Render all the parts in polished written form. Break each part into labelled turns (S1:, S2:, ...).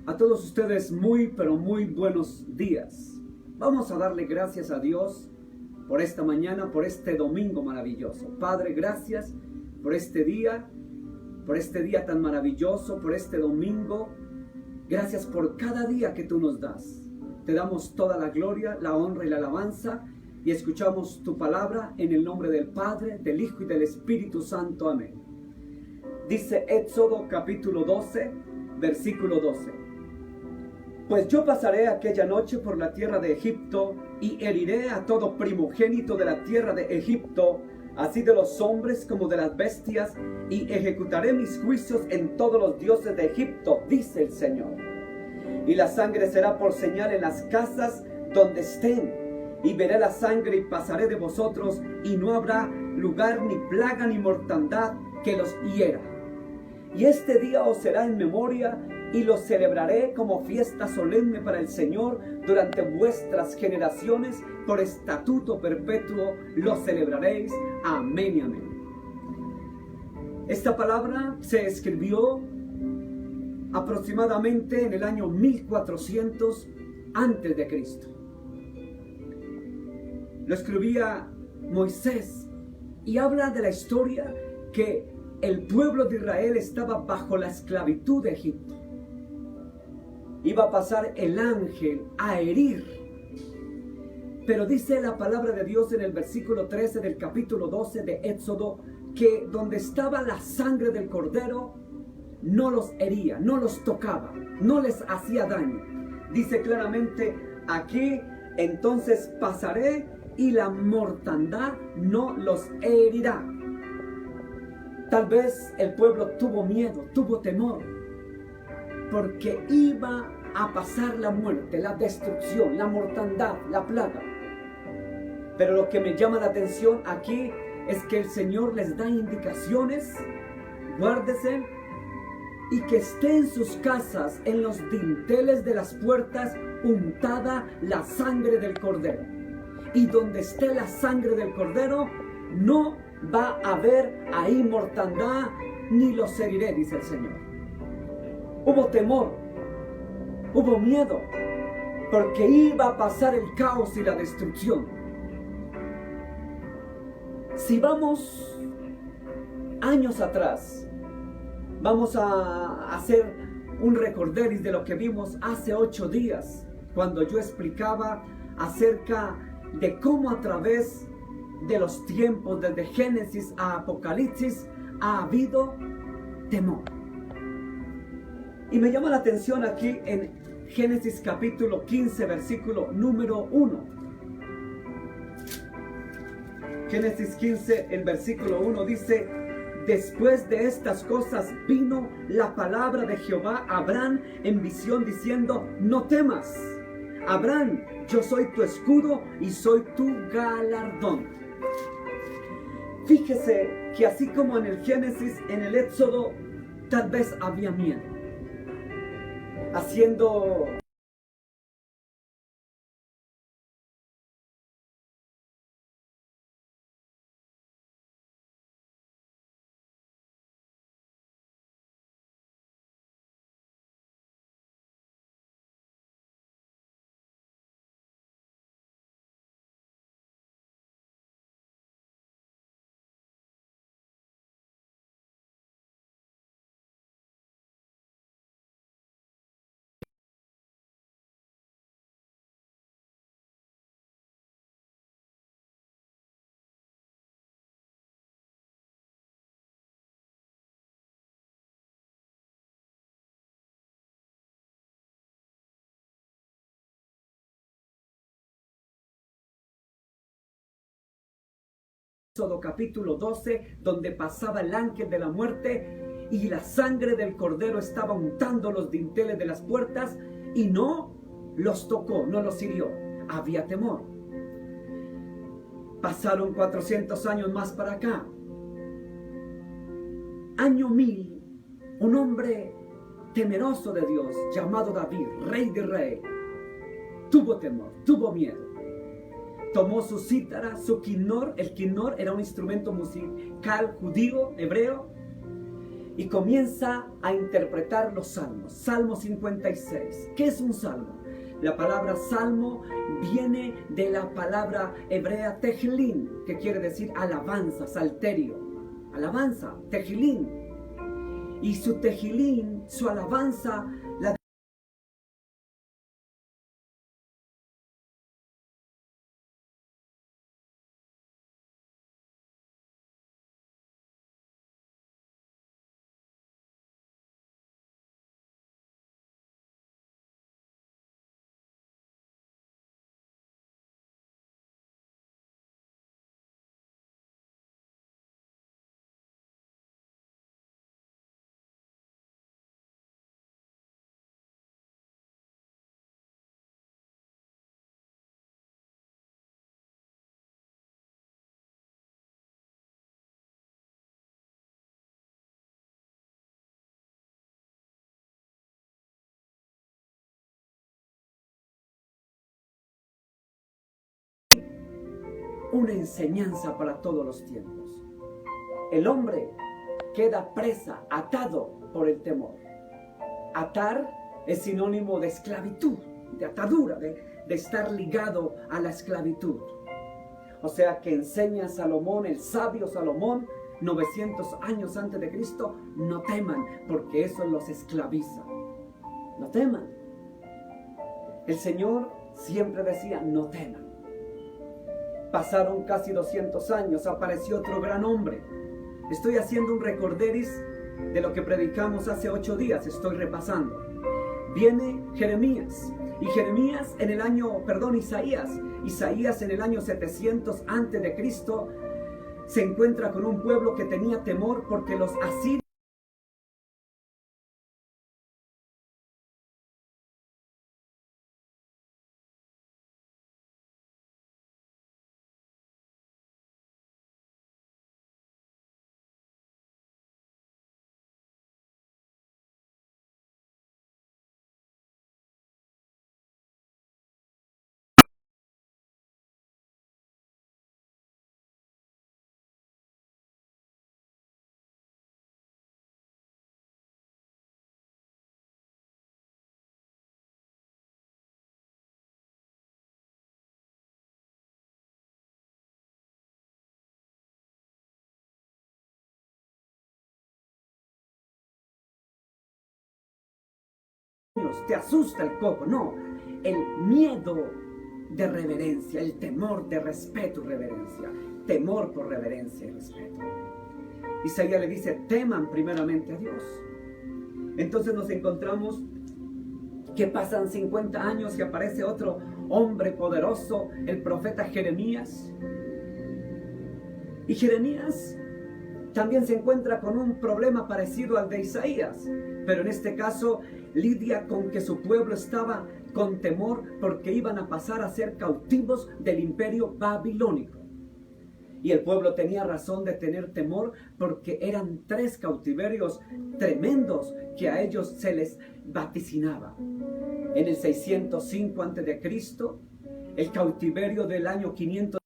S1: A todos ustedes pero muy buenos días. Vamos a darle gracias a Dios por esta mañana, por este domingo maravilloso. Padre, gracias por este día tan maravilloso, por este domingo. Gracias por cada día que tú nos das. Te damos toda la gloria, la honra y la alabanza y escuchamos tu palabra en el nombre del Padre, del Hijo y del Espíritu Santo. Amén. Dice Éxodo capítulo 12, versículo 12. Pues yo pasaré aquella noche por la tierra de Egipto y heriré a todo primogénito de la tierra de Egipto, así de los hombres como de las bestias, y ejecutaré mis juicios en todos los dioses de Egipto, dice el Señor. Y la sangre será por señal en las casas donde estén, y veré la sangre y pasaré de vosotros, y no habrá lugar ni plaga ni mortandad que los hiera. Y este día os será en memoria, y lo celebraré como fiesta solemne para el Señor durante vuestras generaciones, por estatuto perpetuo lo celebraréis. Amén y amén. Esta palabra se escribió aproximadamente en el año 1400 antes de Cristo. Lo escribía Moisés y habla de la historia que el pueblo de Israel estaba bajo la esclavitud de Egipto. Iba a pasar el ángel a herir. Pero dice la palabra de Dios en el versículo 13 del capítulo 12 de Éxodo, que donde estaba la sangre del cordero, no los hería, no los tocaba, no les hacía daño. Dice claramente aquí, entonces pasaré y la mortandad no los herirá. Tal vez el pueblo tuvo miedo, tuvo temor, porque iba a pasar la muerte, la destrucción, la mortandad, la plaga. Pero lo que me llama la atención aquí es que el Señor les da indicaciones. Guárdese y que esté en sus casas, en los dinteles de las puertas, untada la sangre del cordero. Y donde esté la sangre del cordero, no va a haber ahí mortandad, ni los heriré, dice el Señor. Hubo temor, hubo miedo, porque iba a pasar el caos y la destrucción. Si vamos años atrás, vamos a hacer un recorderis de lo que vimos hace 8 días, cuando yo explicaba acerca de cómo a través de los tiempos, desde Génesis a Apocalipsis, ha habido temor. Y me llama la atención aquí en Génesis capítulo 15, versículo número 1. Génesis 15, el versículo 1 dice: después de estas cosas vino la palabra de Jehová a Abraham en visión diciendo: no temas, Abraham, yo soy tu escudo y soy tu galardón. Fíjese que así como en el Génesis, en el Éxodo, tal vez había miedo. Haciendo Éxodo capítulo 12, donde pasaba el ángel de la muerte y la sangre del cordero estaba untando los dinteles de las puertas y no los tocó, no los hirió. Había temor. Pasaron 400 años más para acá. Año 1000, un hombre temeroso de Dios llamado David, rey de reyes, tuvo temor, tuvo miedo. Tomó su cítara, su quinor. El quinor era un instrumento musical judío, hebreo. y comienza a interpretar los salmos. Salmo 56. ¿Qué es un salmo? La palabra salmo viene de la palabra hebrea tejilín, que quiere decir alabanza, salterio. Alabanza, tejilín. Y su tejilín, su alabanza, la una enseñanza para todos los tiempos. El hombre queda presa, atado por el temor. Atar es sinónimo de esclavitud, de atadura, de estar ligado a la esclavitud. O sea que enseña Salomón, el sabio Salomón, 900 años antes de Cristo, no teman, porque eso los esclaviza. No teman. El Señor siempre decía, no teman. Pasaron casi 200 años, apareció otro gran hombre. Estoy haciendo un recorderis de lo que predicamos hace 8 días, estoy repasando. Viene Jeremías, y Jeremías en el año, Isaías en el año 700 antes de Cristo, se encuentra con un pueblo que tenía temor porque los asirios te asusta el coco, no, el miedo de reverencia, el temor de respeto y reverencia, temor por reverencia y respeto. Isaías le dice, teman primeramente a Dios. Entonces nos encontramos que pasan 50 años y aparece otro hombre poderoso, el profeta Jeremías. Y Jeremías también se encuentra con un problema parecido al de Isaías, pero en este caso lidia con que su pueblo estaba con temor porque iban a pasar a ser cautivos del imperio babilónico. Y el pueblo tenía razón de tener temor porque eran 3 cautiverios tremendos que a ellos se les vaticinaba. En el 605 a.C., el cautiverio del año 500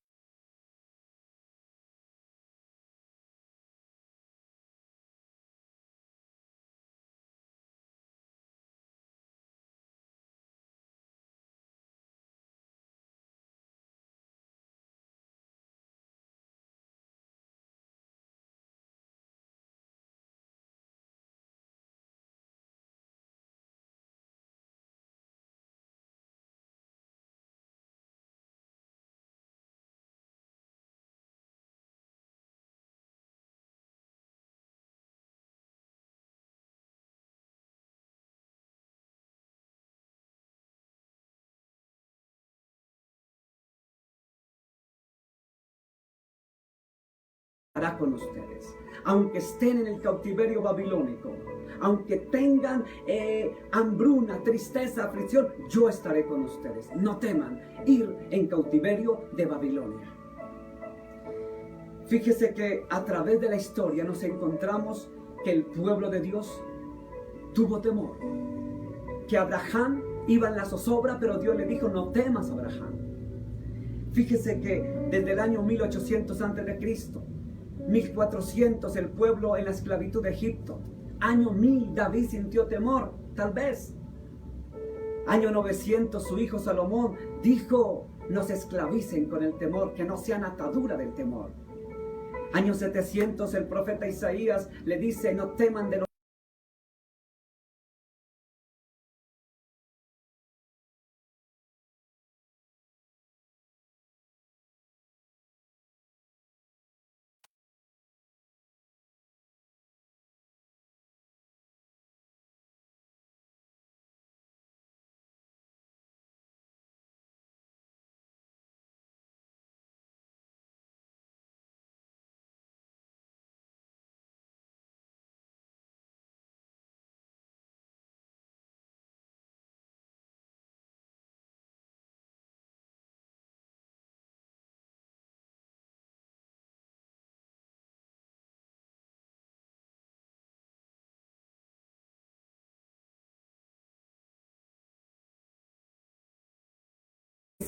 S1: hará con ustedes, aunque estén en el cautiverio babilónico, aunque tengan hambruna, tristeza, aflicción, yo estaré con ustedes. No teman ir en cautiverio de Babilonia. Fíjese que a través de la historia nos encontramos que el pueblo de Dios tuvo temor, que Abraham iba en la zozobra, pero Dios le dijo, no temas, Abraham. Fíjese que desde el año 1800 a.C., 1400 el pueblo en la esclavitud de Egipto, Año 1000 David sintió temor, tal vez. Año 900 su hijo Salomón dijo, no se esclavicen con el temor, que no sean atadura del temor. Año 700 el profeta Isaías le dice, no teman de los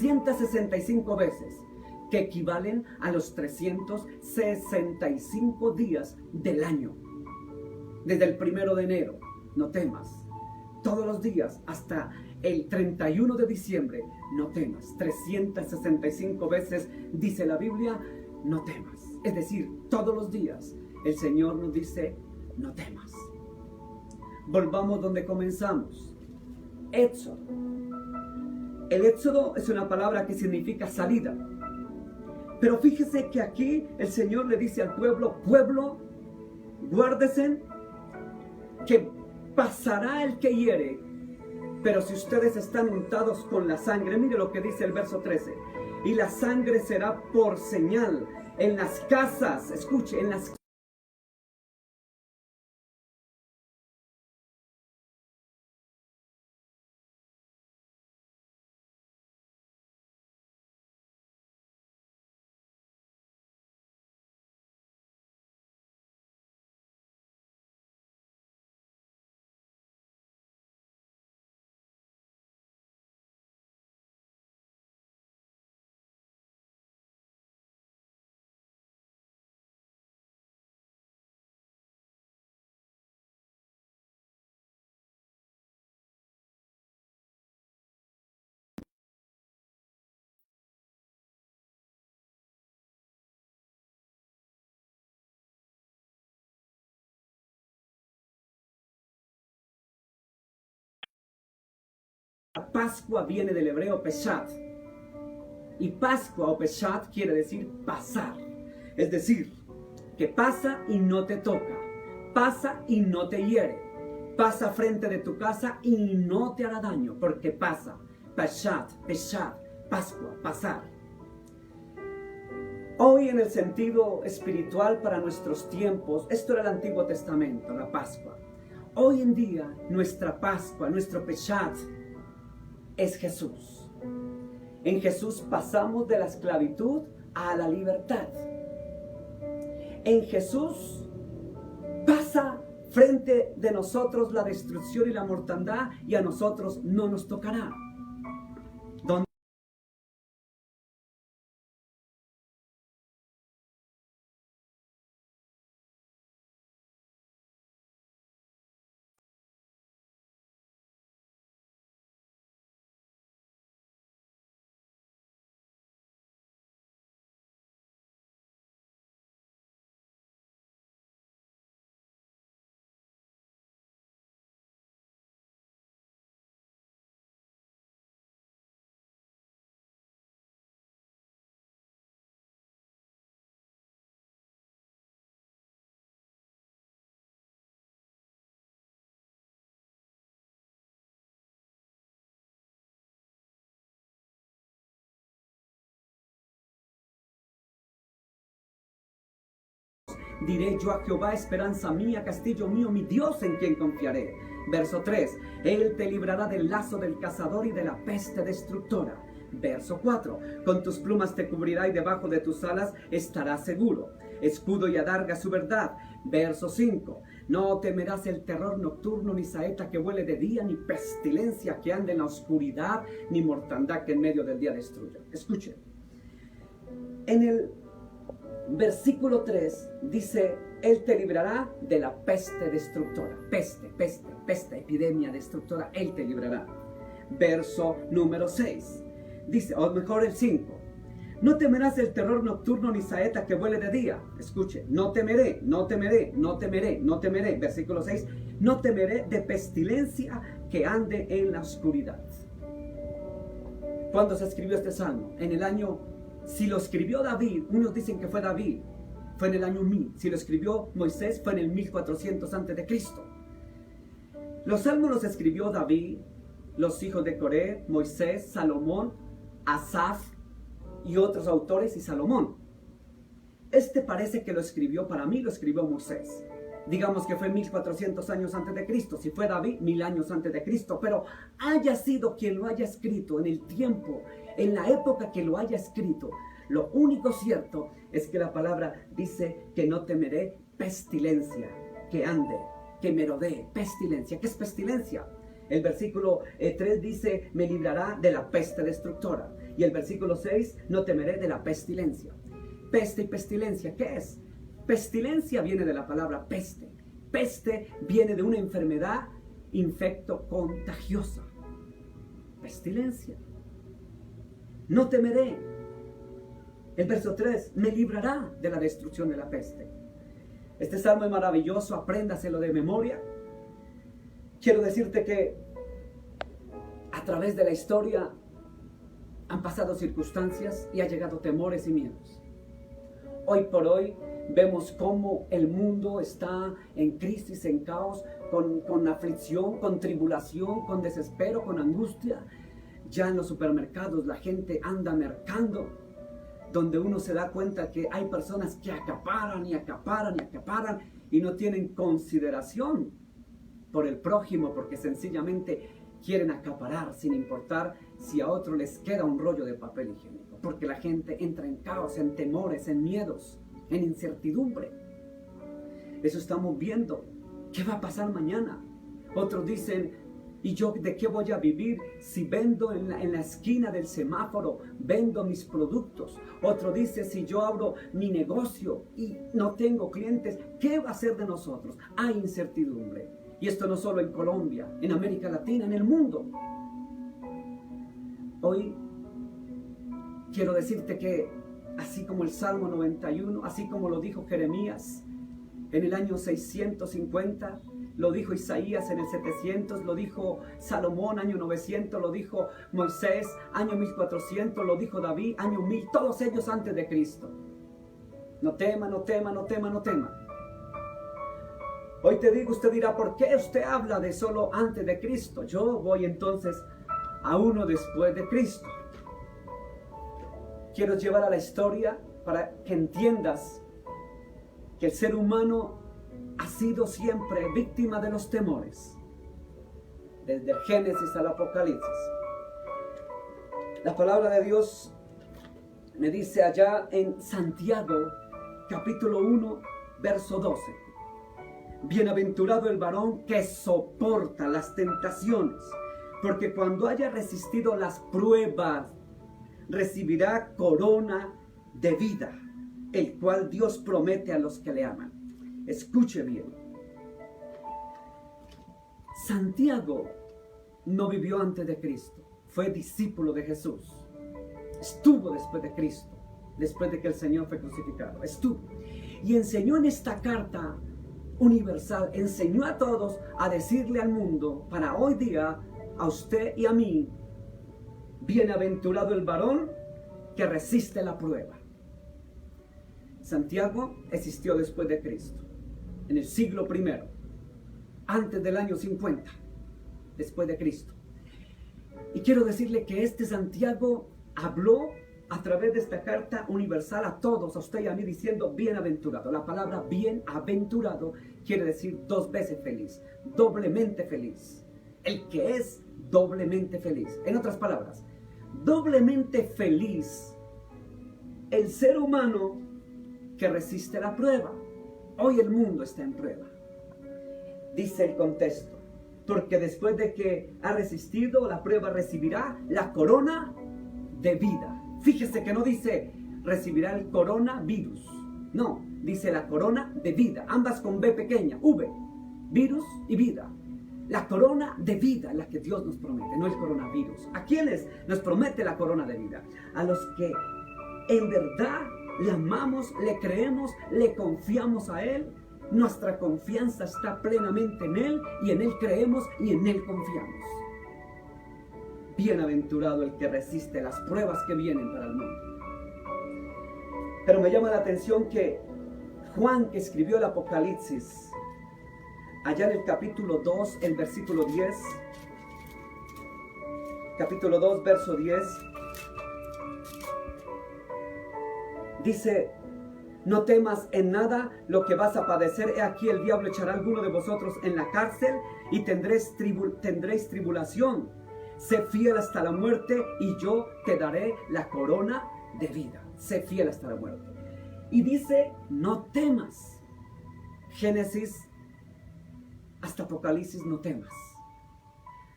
S1: ...365 veces, que equivalen a los 365 días del año. Desde el 1 de enero, no temas. Todos los días hasta el 31 de diciembre, no temas. 365 veces dice la Biblia, no temas. Es decir, todos los días el Señor nos dice, no temas. Volvamos donde comenzamos. Éxodo. El éxodo es una palabra que significa salida. Pero fíjese que aquí el Señor le dice al pueblo, pueblo, guárdese que pasará el que hiere, pero si ustedes están untados con la sangre, mire lo que dice el verso 13, y la sangre será por señal en las casas, escuche, en las Pascua viene del hebreo Peshat. Y Pascua o Peshat quiere decir pasar. Es decir, que pasa y no te toca. Pasa y no te hiere. Pasa frente de tu casa y no te hará daño. Porque pasa. Peshat, Peshat, Pascua, pasar. Hoy en el sentido espiritual para nuestros tiempos, esto era el Antiguo Testamento, la Pascua. Hoy en día, nuestra Pascua, nuestro Peshat, es Jesús. En Jesús pasamos de la esclavitud a la libertad. En Jesús pasa frente de nosotros la destrucción y la mortandad y a nosotros no nos tocará. Diré yo a Jehová, esperanza mía, castillo mío, mi Dios en quien confiaré. Verso 3, Él te librará del lazo del cazador y de la peste destructora. Verso 4, con tus plumas te cubrirá y debajo de tus alas estarás seguro. Escudo y adarga su verdad. Verso 5, no temerás el terror nocturno, ni saeta que vuele de día, ni pestilencia que ande en la oscuridad, ni mortandad que en medio del día destruya. Escuchen, en el versículo 3 dice, Él te librará de la peste destructora. Peste, epidemia destructora. Él te librará. Verso número 6. Dice, o mejor el 5. No temerás del terror nocturno ni saeta que vuele de día. Escuche, no temeré. Versículo 6. No temeré de pestilencia que ande en la oscuridad. ¿Cuándo se escribió este salmo? En el año, si lo escribió David, unos dicen que fue David, fue en el año 1000. Si lo escribió Moisés, fue en el 1400 a.C. Los salmos los escribió David, los hijos de Coré, Moisés, Salomón, Asaf y otros autores y Salomón. Este parece que lo escribió, para mí lo escribió Moisés. Digamos que fue 1400 años antes de Cristo. Si fue David, 1000 años antes de Cristo. Pero haya sido quien lo haya escrito, en el tiempo, en la época que lo haya escrito, lo único cierto es que la palabra dice que no temeré pestilencia, que ande, que merodee. Pestilencia. ¿Qué es pestilencia? El versículo 3 dice, me librará de la peste destructora. Y el versículo 6, no temeré de la pestilencia. Peste y pestilencia, ¿qué es? Pestilencia viene de la palabra peste. Peste viene de una enfermedad infecto contagiosa. Pestilencia. No temeré. El verso 3, me librará de la destrucción de la peste. Este salmo es maravilloso, apréndaselo de memoria. Quiero decirte que a través de la historia han pasado circunstancias y ha llegado temores y miedos. Hoy por hoy vemos cómo el mundo está en crisis, en caos, con aflicción, con tribulación, con desespero, con angustia. Ya en los supermercados la gente anda mercando, donde uno se da cuenta que hay personas que acaparan y no tienen consideración por el prójimo, porque sencillamente quieren acaparar sin importar si a otro les queda un rollo de papel higiénico, porque la gente entra en caos, en temores, en miedos, en incertidumbre. Eso estamos viendo. ¿Qué va a pasar mañana? Otros dicen, ¿y yo de qué voy a vivir si vendo en la esquina del semáforo, vendo mis productos? Otro dice, si yo abro mi negocio y no tengo clientes, ¿qué va a ser de nosotros? Hay incertidumbre. Y esto no solo en Colombia, en América Latina, en el mundo. Hoy quiero decirte que así como el Salmo 91, así como lo dijo Jeremías en el año 650, lo dijo Isaías en el 700, lo dijo Salomón año 900, lo dijo Moisés año 1400, lo dijo David año 1000, todos ellos antes de Cristo. No tema. Hoy te digo, usted dirá, ¿por qué usted habla de solo antes de Cristo? Yo voy entonces a uno después de Cristo. Quiero llevar a la historia para que entiendas que el ser humano ha sido siempre víctima de los temores, desde el Génesis al Apocalipsis. La palabra de Dios me dice allá en Santiago, capítulo 1, verso 12. Bienaventurado el varón que soporta las tentaciones, porque cuando haya resistido las pruebas, recibirá corona de vida, el cual Dios promete a los que le aman. Escuche bien. Santiago no vivió antes de Cristo, fue discípulo de Jesús, estuvo después de Cristo, después de que el Señor fue crucificado, estuvo y enseñó en esta carta universal, enseñó a todos a decirle al mundo, para hoy día, a usted y a mí, bienaventurado el varón que resiste la prueba. Santiago existió después de Cristo, en el siglo I, antes del año 50, después de Cristo. Y quiero decirle que este Santiago habló a través de esta carta universal a todos, a usted y a mí, diciendo bienaventurado. La palabra bienaventurado quiere decir dos veces feliz, doblemente feliz. El que es doblemente feliz. En otras palabras, doblemente feliz el ser humano que resiste la prueba. Hoy el mundo está en prueba. Dice el contexto, porque después de que ha resistido la prueba recibirá la corona de vida. Fíjese que no dice recibirá el coronavirus, No, dice la corona de vida, ambas con B pequeña, V, virus y vida. La corona de vida es la que Dios nos promete, no el coronavirus. ¿A quiénes nos promete la corona de vida? A los que en verdad le amamos, le creemos, le confiamos a Él. Nuestra confianza está plenamente en Él y en Él creemos y en Él confiamos. Bienaventurado el que resiste las pruebas que vienen para el mundo. Pero me llama la atención que Juan, que escribió el Apocalipsis, allá en el capítulo 2, el versículo 10, capítulo 2, verso 10, dice: no temas en nada lo que vas a padecer. He aquí el diablo echará a alguno de vosotros en la cárcel y tendréis tribulación. Sé fiel hasta la muerte y yo te daré la corona de vida. Sé fiel hasta la muerte. Y dice, no temas. Génesis hasta Apocalipsis, no temas.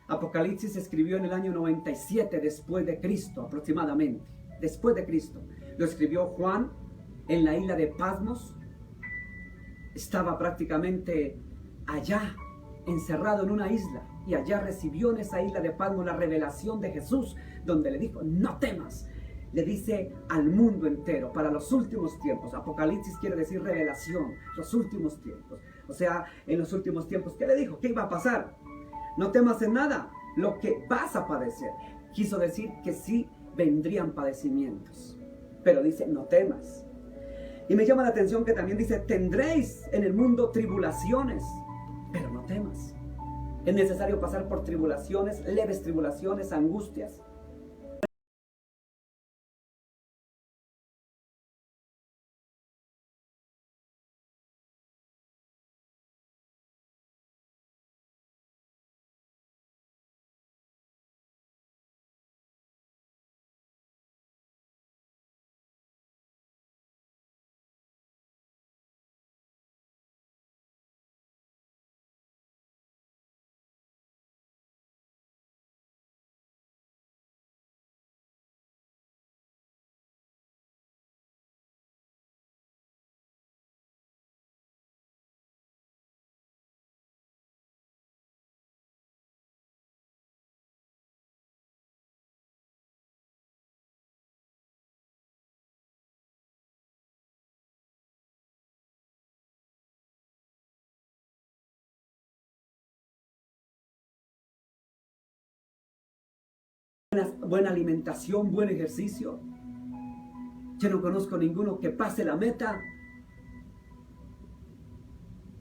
S1: Apocalipsis se escribió en el año 97 después de Cristo, aproximadamente. Después de Cristo. Lo escribió Juan en la isla de Patmos. Estaba prácticamente allá, encerrado en una isla. Y allá recibió en esa isla de Patmos la revelación de Jesús, donde le dijo, no temas. Le dice al mundo entero, para los últimos tiempos. Apocalipsis quiere decir revelación, los últimos tiempos. O sea, en los últimos tiempos, ¿qué le dijo? ¿Qué iba a pasar? No temas en nada, lo que vas a padecer. Quiso decir que sí vendrían padecimientos. Pero dice, no temas. Y me llama la atención que también dice, tendréis en el mundo tribulaciones, pero no temas. Es necesario pasar por tribulaciones, leves tribulaciones, angustias. Buena alimentación, buen ejercicio. Yo no conozco ninguno que pase la meta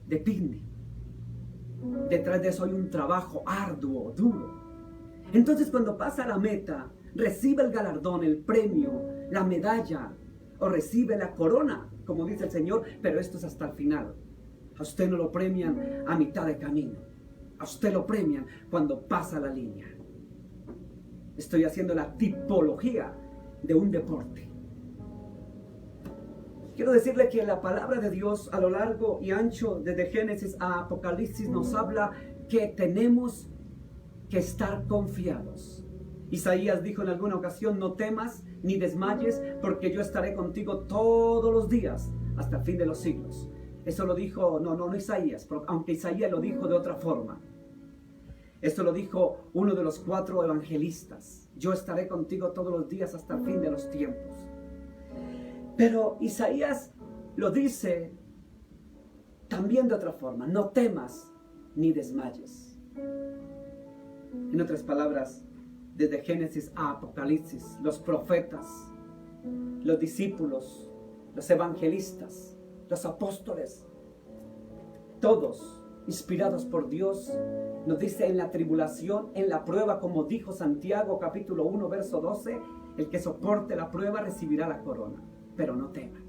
S1: de picnic. Detrás de eso hay un trabajo arduo, duro. Entonces cuando pasa la meta, recibe el galardón, el premio, la medalla, o recibe la corona, como dice el Señor, pero esto es hasta el final. A usted no lo premian a mitad de camino. A usted lo premian cuando pasa la línea. Estoy haciendo la tipología de un deporte. Quiero decirle que la palabra de Dios a lo largo y ancho, desde Génesis a Apocalipsis, nos habla que tenemos que estar confiados. Isaías dijo en alguna ocasión, no temas ni desmayes, porque yo estaré contigo todos los días hasta el fin de los siglos. Eso lo dijo, no Isaías, aunque Isaías lo dijo de otra forma. Esto lo dijo uno de los 4 evangelistas. Yo estaré contigo todos los días hasta el fin de los tiempos. Pero Isaías lo dice también de otra forma. No temas ni desmayes. En otras palabras, desde Génesis a Apocalipsis, los profetas, los discípulos, los evangelistas, los apóstoles, todos inspirados por Dios, nos dice en la tribulación, en la prueba, como dijo Santiago capítulo 1 verso 12, el que soporte la prueba recibirá la corona, pero no teman.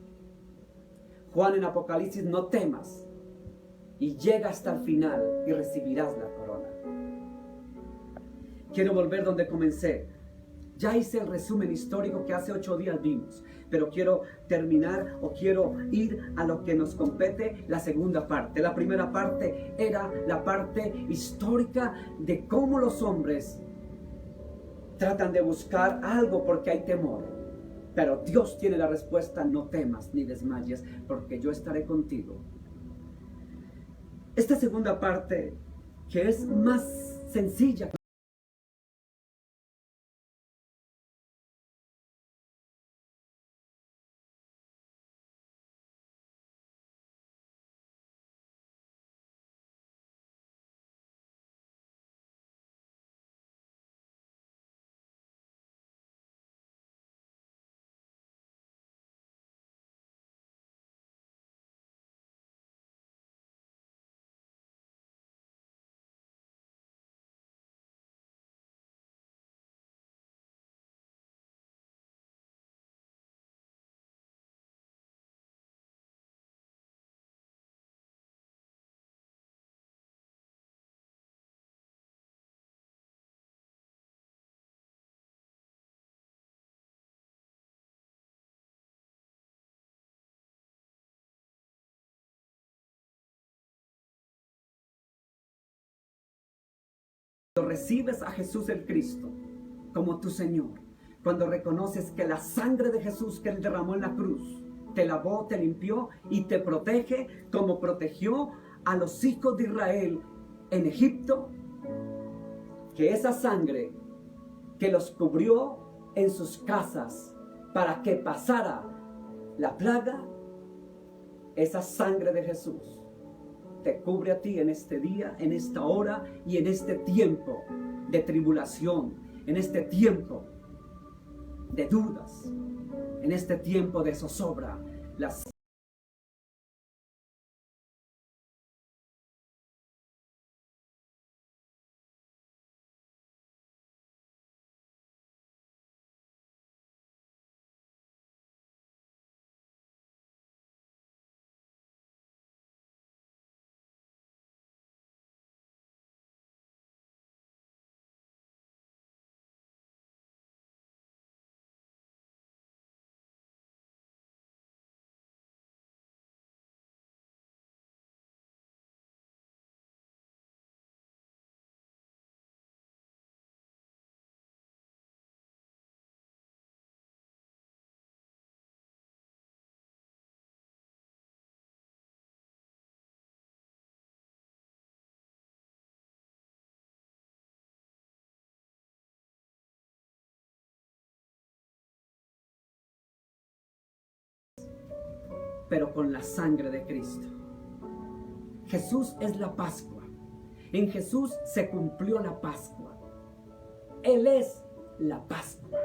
S1: Juan en Apocalipsis, no temas, y llega hasta el final y recibirás la corona. Quiero volver donde comencé. Ya hice el resumen histórico que hace 8 días vimos, pero quiero terminar o quiero ir a lo que nos compete, la segunda parte. La primera parte era la parte histórica de cómo los hombres tratan de buscar algo porque hay temor. Pero Dios tiene la respuesta: no temas ni desmayes, porque yo estaré contigo. Esta segunda parte, que es más sencilla, cuando recibes a Jesús el Cristo como tu Señor, cuando reconoces que la sangre de Jesús que Él derramó en la cruz te lavó, te limpió y te protege, como protegió a los hijos de Israel en Egipto, que esa sangre que los cubrió en sus casas para que pasara la plaga, esa sangre de Jesús te cubre a ti en este día, en esta hora y en este tiempo de tribulación, en este tiempo de dudas, en este tiempo de zozobra. Pero con la sangre de Cristo. Jesús es la Pascua. En Jesús se cumplió la Pascua. Él es la Pascua.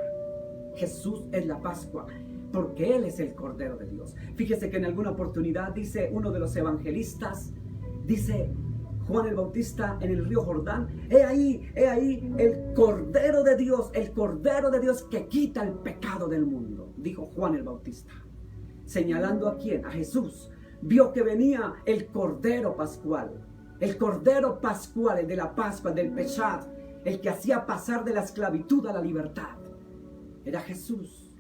S1: Jesús es la Pascua, porque Él es el Cordero de Dios. Fíjese que en alguna oportunidad dice uno de los evangelistas, dice Juan el Bautista en el río Jordán: he ahí el Cordero de Dios, el Cordero de Dios que quita el pecado del mundo, dijo Juan el Bautista. Señalando a quién, a Jesús. Vio que venía el Cordero Pascual, el Cordero Pascual, el de la Pascua, del Peshat, el que hacía pasar de la esclavitud a la libertad. Era Jesús.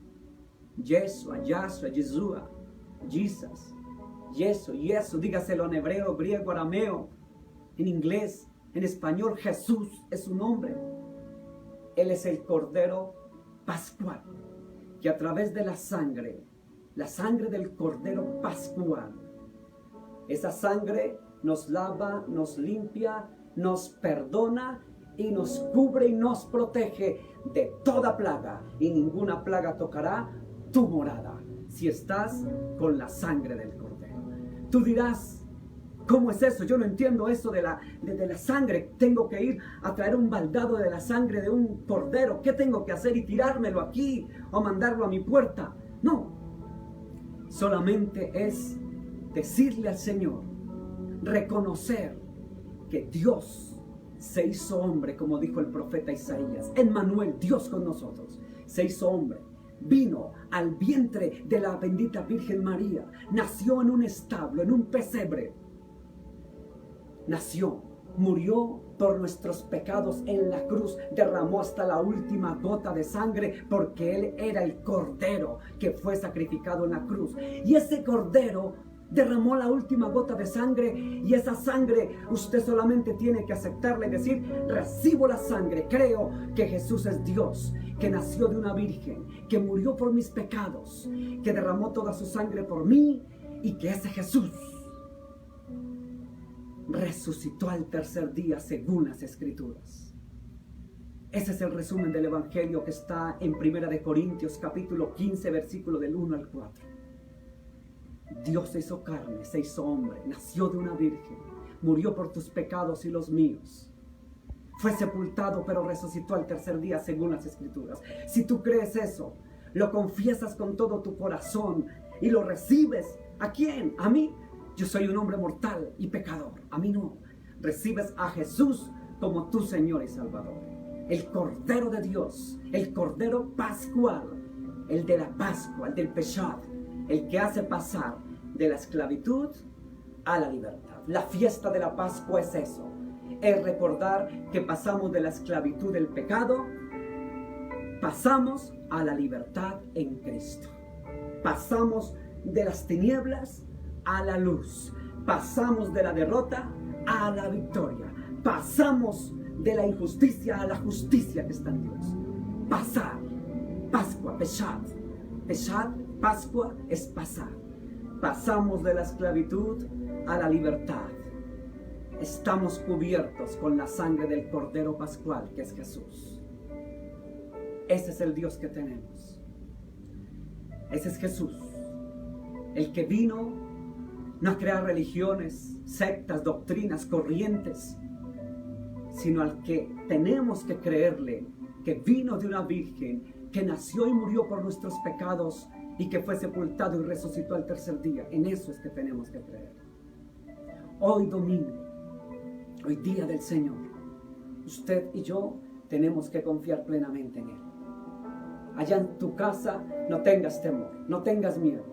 S1: Yeshua, Yahshua, Yeshua, Jesus, Yesu, dígaselo en hebreo, griego, arameo, en inglés, en español. Jesús es su nombre. Él es el Cordero Pascual, que a través de la sangre del Cordero Pascual, esa sangre nos lava, nos limpia, nos perdona y nos cubre y nos protege de toda plaga, y ninguna plaga tocará tu morada si estás con la sangre del Cordero. Tú dirás: ¿cómo es eso? Yo no entiendo eso de la sangre. Tengo que ir a traer un baldado de la sangre de un cordero. ¿Qué tengo que hacer? ¿Y tirármelo aquí o mandarlo a mi puerta? No. Solamente es decirle al Señor, reconocer que Dios se hizo hombre, como dijo el profeta Isaías. Emmanuel, Dios con nosotros, se hizo hombre. Vino al vientre de la bendita Virgen María. Nació en un establo, en un pesebre. Nació, murió por nuestros pecados en la cruz, derramó hasta la última gota de sangre, porque Él era el Cordero que fue sacrificado en la cruz. Y ese Cordero derramó la última gota de sangre, y esa sangre usted solamente tiene que aceptarla y decir: recibo la sangre, creo que Jesús es Dios, que nació de una virgen, que murió por mis pecados, que derramó toda su sangre por mí, y que ese Jesús resucitó al tercer día según las Escrituras. Ese es el resumen del Evangelio que está en 1 de Corintios capítulo 15, versículo del 1 al 4. Dios se hizo carne, se hizo hombre, nació de una virgen, murió por tus pecados y los míos. Fue sepultado, pero resucitó al tercer día según las Escrituras. Si tú crees eso, lo confiesas con todo tu corazón y lo recibes. ¿A quién? ¿A mí? Yo soy un hombre mortal y pecador. A mí no. Recibes a Jesús como tu Señor y Salvador. El Cordero de Dios, el Cordero Pascual, el de la Pascua, el del Peshat, el que hace pasar de la esclavitud a la libertad. La fiesta de la Pascua es eso. Es recordar que pasamos de la esclavitud del pecado, pasamos a la libertad en Cristo. Pasamos de las tinieblas a la luz. Pasamos de la derrota a la victoria. Pasamos de la injusticia a la justicia que está en Dios. Pasar. Pascua, Peshat. Peshat, Pascua es pasar. Pasamos de la esclavitud a la libertad. Estamos cubiertos con la sangre del Cordero Pascual, que es Jesús. Ese es el Dios que tenemos. Ese es Jesús, el que vino no a crear religiones, sectas, doctrinas, corrientes, sino al que tenemos que creerle, que vino de una virgen, que nació y murió por nuestros pecados, y que fue sepultado y resucitó al tercer día. En eso es que tenemos que creer. Hoy domingo, hoy día del Señor, usted y yo tenemos que confiar plenamente en Él. Allá en tu casa no tengas temor, no tengas miedo,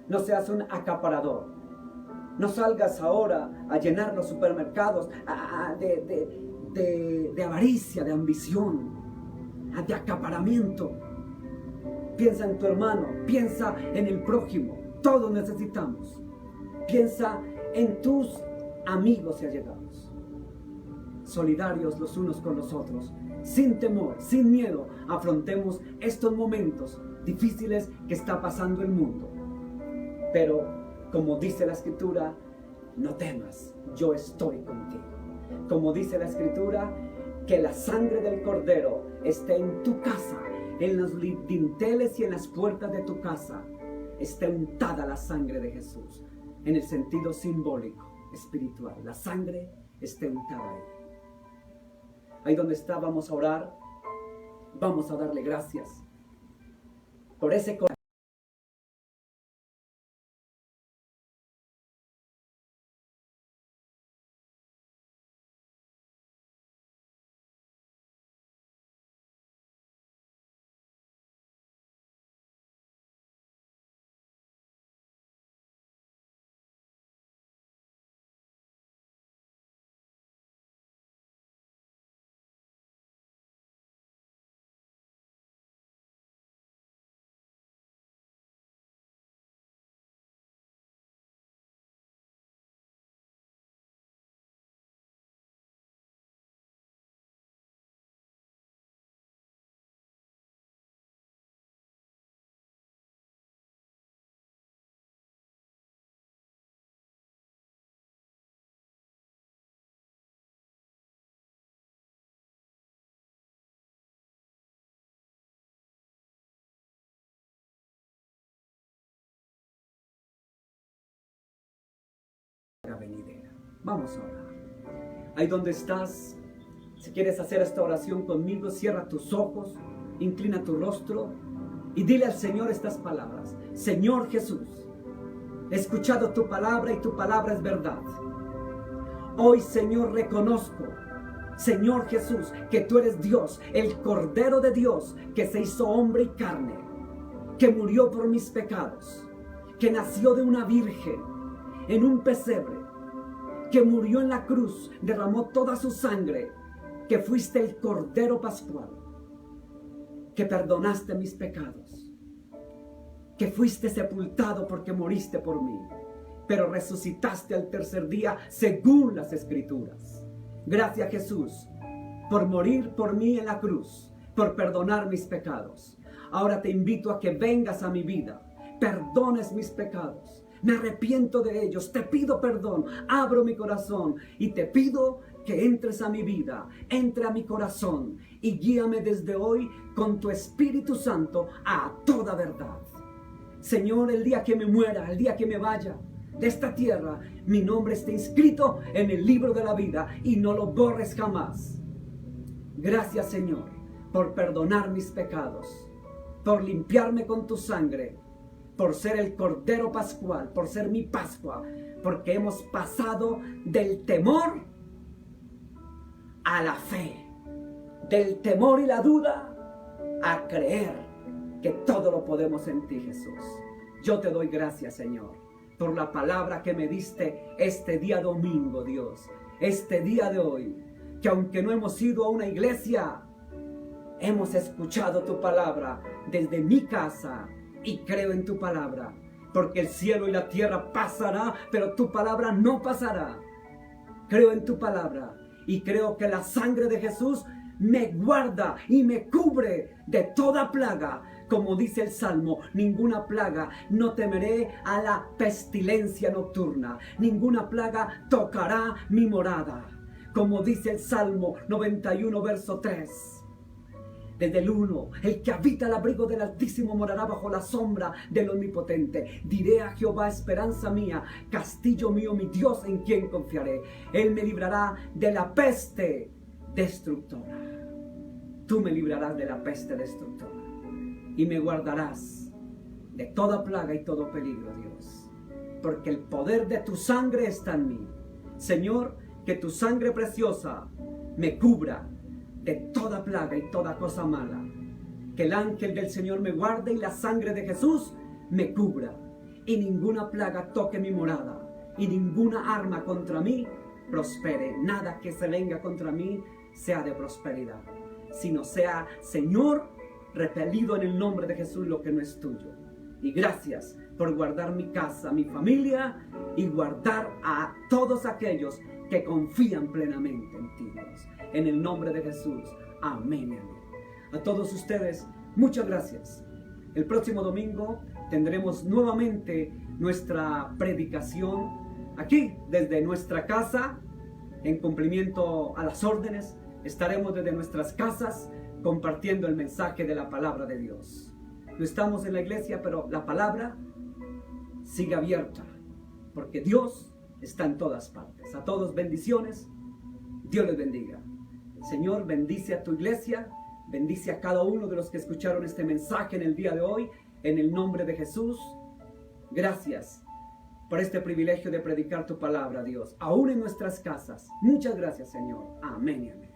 S1: no seas un acaparador, no salgas ahora a llenar los supermercados de avaricia, de ambición, de acaparamiento. Piensa en tu hermano, piensa en el prójimo, todos necesitamos. Piensa en tus amigos y allegados, solidarios los unos con los otros, sin temor, sin miedo, afrontemos estos momentos difíciles que está pasando el mundo. Pero, como dice la Escritura, no temas, yo estoy contigo. Como dice la Escritura, que la sangre del Cordero esté en tu casa, en los dinteles y en las puertas de tu casa, esté untada la sangre de Jesús, en el sentido simbólico, espiritual. La sangre esté untada ahí. Ahí donde está, vamos a orar, vamos a darle gracias por ese corazón. Venidera. Vamos a orar. Ahí donde estás, si quieres hacer esta oración conmigo, cierra tus ojos, inclina tu rostro y dile al Señor estas palabras. Señor Jesús, he escuchado tu palabra y tu palabra es verdad. Hoy, Señor, reconozco, Señor Jesús, que tú eres Dios, el Cordero de Dios, que se hizo hombre y carne, que murió por mis pecados, que nació de una virgen en un pesebre, que murió en la cruz, derramó toda su sangre, que fuiste el Cordero Pascual, que perdonaste mis pecados, que fuiste sepultado porque moriste por mí, pero resucitaste al tercer día según las Escrituras. Gracias, Jesús, por morir por mí en la cruz, por perdonar mis pecados. Ahora te invito a que vengas a mi vida, perdones mis pecados. Me arrepiento de ellos, te pido perdón, abro mi corazón y te pido que entres a mi vida, entre a mi corazón y guíame desde hoy con tu Espíritu Santo a toda verdad. Señor, el día que me muera, el día que me vaya de esta tierra, mi nombre esté inscrito en el libro de la vida y no lo borres jamás. Gracias, Señor, por perdonar mis pecados, por limpiarme con tu sangre, por ser el Cordero Pascual, por ser mi Pascua, porque hemos pasado del temor a la fe, del temor y la duda a creer que todo lo podemos en ti, Jesús. Yo te doy gracias, Señor, por la palabra que me diste este día domingo, Dios, este día de hoy, que aunque no hemos ido a una iglesia, hemos escuchado tu palabra desde mi casa y creo en tu palabra, porque el cielo y la tierra pasará, pero tu palabra no pasará. Creo en tu palabra y creo que la sangre de Jesús me guarda y me cubre de toda plaga. Como dice el Salmo, ninguna plaga, no temeré a la pestilencia nocturna, ninguna plaga tocará mi morada. Como dice el Salmo 91, verso 3. Desde el 1, el que habita al abrigo del Altísimo morará bajo la sombra del Omnipotente. Diré a Jehová, esperanza mía, castillo mío, mi Dios en quien confiaré. Él me librará de la peste destructora. Tú me librarás de la peste destructora y me guardarás de toda plaga y todo peligro, Dios, porque el poder de tu sangre está en mí. Señor, que tu sangre preciosa me cubra de toda plaga y toda cosa mala. Que el ángel del Señor me guarde y la sangre de Jesús me cubra. Y ninguna plaga toque mi morada. Y ninguna arma contra mí prospere. Nada que se venga contra mí sea de prosperidad. Sino sea, Señor, repelido en el nombre de Jesús lo que no es tuyo. Y gracias por guardar mi casa, mi familia y guardar a todos aquellos que confían plenamente en ti, Dios. En el nombre de Jesús. Amén, amén. A todos ustedes, muchas gracias. El próximo domingo tendremos nuevamente nuestra predicación aquí, desde nuestra casa, en cumplimiento a las órdenes. Estaremos desde nuestras casas compartiendo el mensaje de la palabra de Dios. No estamos en la iglesia, pero la palabra sigue abierta, porque Dios está en todas partes. A todos bendiciones. Dios les bendiga. El Señor bendice a tu iglesia, bendice a cada uno de los que escucharon este mensaje en el día de hoy, en el nombre de Jesús. Gracias por este privilegio de predicar tu palabra, Dios, aún en nuestras casas. Muchas gracias, Señor. Amén y amén.